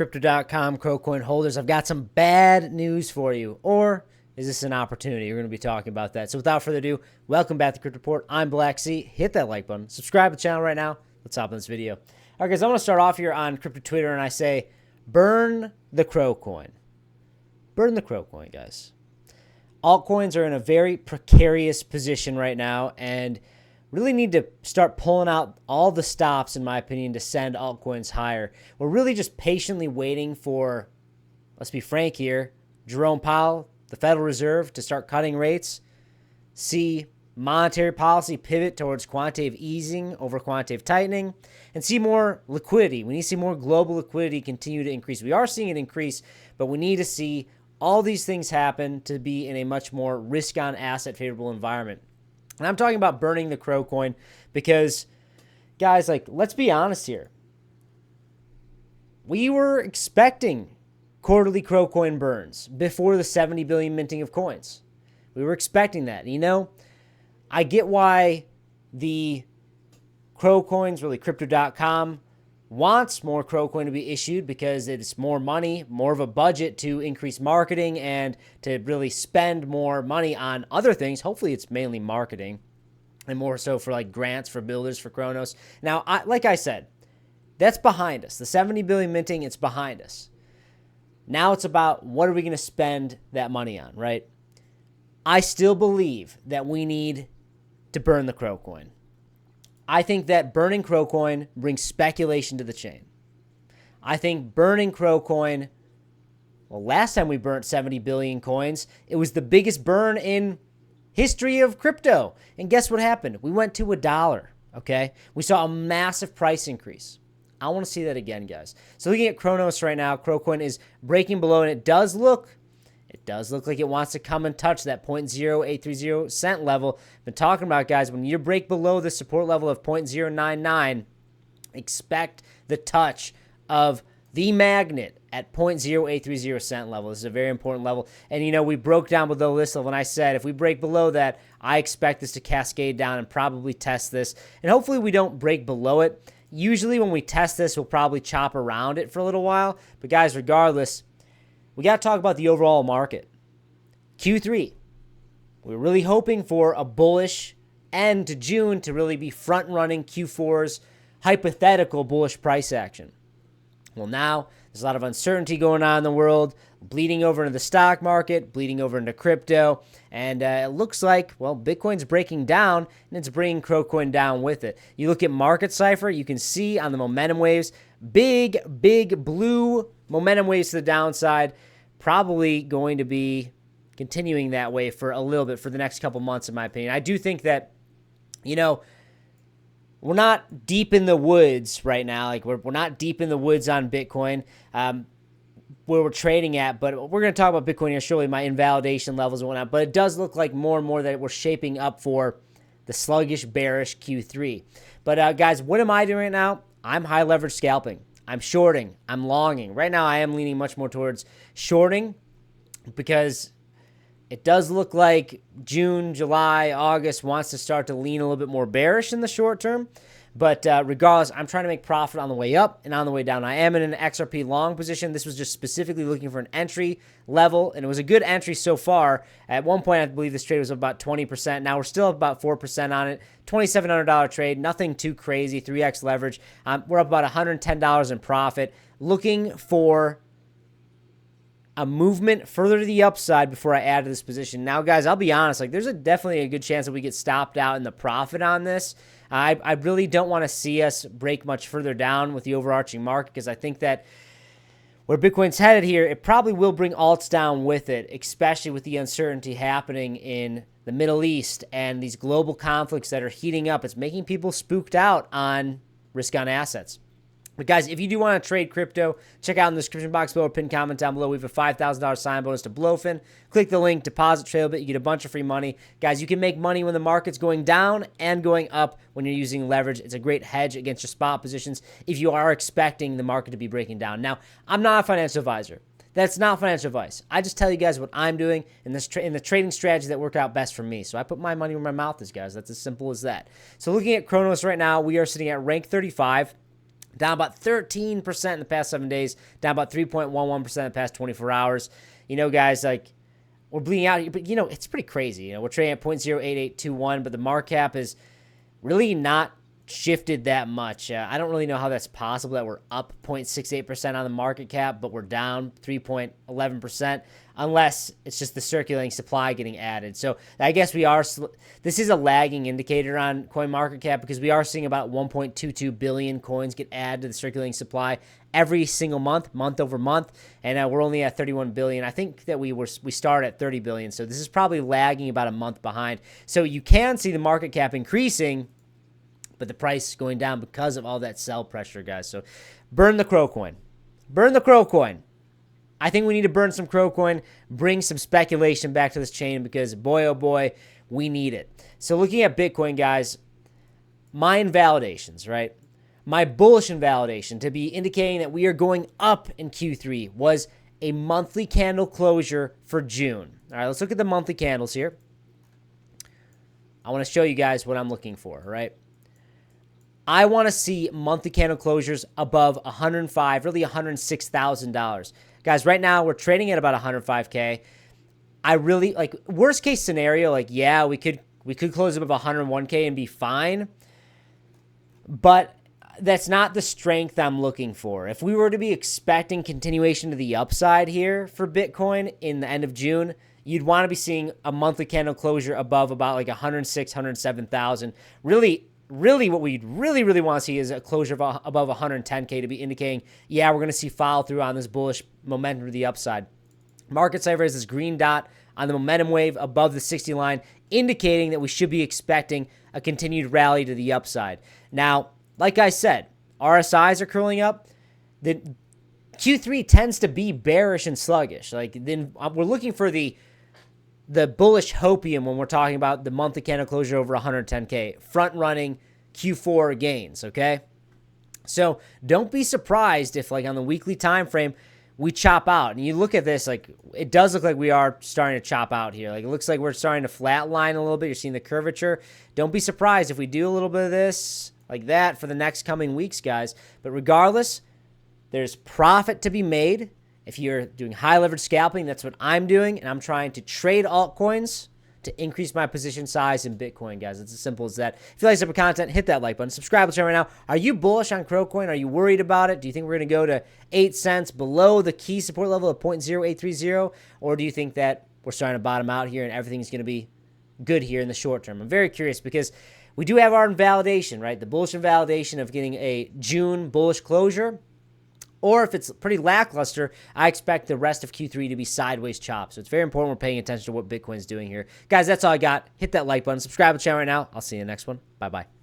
Crypto.com Crocoin holders, I've got some bad news for you. Or is this an opportunity? We're going to be talking about that. So without further ado, welcome back to Crypto Report. I'm Black Hit that like button. Subscribe to the channel right now. Let's hop in this video. All right, guys, I want to start off here on Crypto Twitter, and I say, burn the Crocoin. Burn the Crocoin, guys. Altcoins are in a very precarious position right now, and really need to start pulling out all the stops, in my opinion, to send altcoins higher. We're really just patiently waiting for, let's be frank here, Jerome Powell, the Federal Reserve, to start cutting rates, see monetary policy pivot towards quantitative easing over quantitative tightening, and see more liquidity. We need to see more global liquidity continue to increase. We are seeing it increase, but we need to see all these things happen to be in a much more risk-on asset favorable environment. And I'm talking about burning the Crocoin because, guys, like, let's be honest here. We were expecting quarterly Crocoin burns before the 70 billion minting of coins. We were expecting that. You know, I get why the Crocoins, really Crypto.com, wants more Crocoin to be issued because it's more money, more of a budget to increase marketing and to really spend more money on other things. Hopefully it's mainly marketing and more so for like grants for builders for Cronos. Now, like I said, that's behind us. The 70 billion minting, it's behind us. Now it's about what are we going to spend that money on, right? I still believe that we need to burn the Crocoin. I think that burning Crocoin brings speculation to the chain. I think burning Crocoin, well, last time we burnt 70 billion coins, it was the biggest burn in history of crypto. And guess what happened? We went to $1, okay? We saw a massive price increase. I want to see that again, guys. So looking at Cronos right now, Crocoin is breaking below, and it does look like it wants to come and touch that 0.0830 cent level. Been talking about, guys, when you break below the support level of 0.099, expect the touch of the magnet at 0.0830 cent level. This is a very important level. And, you know, we broke down below this level, and I said if we break below that, I expect this to cascade down and probably test this. And hopefully we don't break below it. Usually when we test this, we'll probably chop around it for a little while. But, guys, regardless, we got to talk about the overall market. Q3, we're really hoping for a bullish end to June to really be front-running Q4's hypothetical bullish price action. Well, now there's a lot of uncertainty going on in the world, bleeding over into the stock market, bleeding over into crypto, and it looks like, well, Bitcoin's breaking down, and it's bringing Crocoin down with it. You look at Market Cipher, you can see on the momentum waves, big blue momentum waves to the downside, probably going to be continuing that way for a little bit for the next couple months, in my opinion. I do think that, you know, we're not deep in the woods right now. Like, we're not deep in the woods on Bitcoin where we're trading at, but we're going to talk about Bitcoin here shortly, my invalidation levels and whatnot. But it does look like more and more that we're shaping up for the sluggish, bearish Q3. But, guys, what am I doing right now? I'm high leverage scalping. I'm shorting. I'm longing. Right now, I am leaning much more towards shorting because it does look like June, July, August wants to start to lean a little bit more bearish in the short term. But regardless, I'm trying to make profit on the way up and on the way down. I am in an XRP long position. This was just specifically looking for an entry level, and it was a good entry so far. At one point, I believe this trade was about 20%. Now we're still up about 4% on it. $2,700 trade, nothing too crazy, 3x leverage. We're up about $110 in profit. Looking for a movement further to the upside before I add to this position. Now, guys, I'll be honest. Like, there's definitely a good chance that we get stopped out in the profit on this. I really don't want to see us break much further down with the overarching market because I think that where Bitcoin's headed here, it probably will bring alts down with it, especially with the uncertainty happening in the Middle East and these global conflicts that are heating up. It's making people spooked out on risk-on assets. But guys, if you do want to trade crypto, check out in the description box below or pinned comment down below. We have a $5,000 sign bonus to Blowfin. Click the link, deposit Trailbit. You get a bunch of free money. Guys, you can make money when the market's going down and going up when you're using leverage. It's a great hedge against your spot positions if you are expecting the market to be breaking down. Now, I'm not a financial advisor. That's not financial advice. I just tell you guys what I'm doing in the trading strategies that work out best for me. So I put my money where my mouth is, guys. That's as simple as that. So looking at Cronos right now, we are sitting at rank 35. down about 13% in the past 7 days, down about 3.11% in the past 24 hours. You know, guys, like, we're bleeding out here, but, you know, it's pretty crazy. You know, we're trading at 0.08821, but the market cap is really not shifted that much. I don't really know how that's possible that we're up 0.68% on the market cap, but we're down 3.11%, unless it's just the circulating supply getting added. So I guess this is a lagging indicator on coin market cap, because we are seeing about 1.22 billion coins get added to the circulating supply every single month, month over month, and we're only at 31 billion. I think that we start at 30 billion, so this is probably lagging about a month behind. So you can see the market cap increasing, but the price is going down because of all that sell pressure, guys. So burn the crow coin. Burn the crow coin. I think we need to burn some crow coin, bring some speculation back to this chain, because boy, oh boy, we need it. So looking at Bitcoin, guys, my invalidations, right? My bullish invalidation to be indicating that we are going up in Q3 was a monthly candle closure for June. All right, let's look at the monthly candles here. I want to show you guys what I'm looking for, right? I want to see monthly candle closures above $105,000, really $106,000. Guys, right now we're trading at about 105K. I really, like, worst case scenario, like, yeah, we could close above 101K and be fine, but that's not the strength I'm looking for. If we were to be expecting continuation to the upside here for Bitcoin in the end of June, you'd want to be seeing a monthly candle closure above about like 106, 107,000. Really what we'd really want to see is a closure of above 110K to be indicating, yeah, we're going to see follow through on this bullish momentum to the upside. Market cipher has this green dot on the momentum wave above the 60 line, indicating that we should be expecting a continued rally to the upside. Now, like I said, RSIs are curling up. The Q3 tends to be bearish and sluggish. Like, then we're looking for the bullish hopium when we're talking about the monthly candle closure over 110K, front running Q4 gains, okay? So don't be surprised if, like, on the weekly time frame, we chop out. And you look at this, like, it does look like we are starting to chop out here. Like, it looks like we're starting to flatline a little bit. You're seeing the curvature. Don't be surprised if we do a little bit of this like that for the next coming weeks, guys. But regardless, there's profit to be made. If you're doing high leverage scalping, that's what I'm doing, and I'm trying to trade altcoins to increase my position size in Bitcoin, guys. It's as simple as that. If you like this type of content, hit that like button. Subscribe to the channel right now. Are you bullish on Crowcoin? Are you worried about it? Do you think we're going to go to 8 cents below the key support level of 0.0830? Or do you think that we're starting to bottom out here and everything's going to be good here in the short term? I'm very curious, because we do have our invalidation, right? The bullish invalidation of getting a June bullish closure. Or if it's pretty lackluster, I expect the rest of Q3 to be sideways chop. So it's very important we're paying attention to what Bitcoin's doing here. Guys, that's all I got. Hit that like button. Subscribe to the channel right now. I'll see you in the next one. Bye-bye.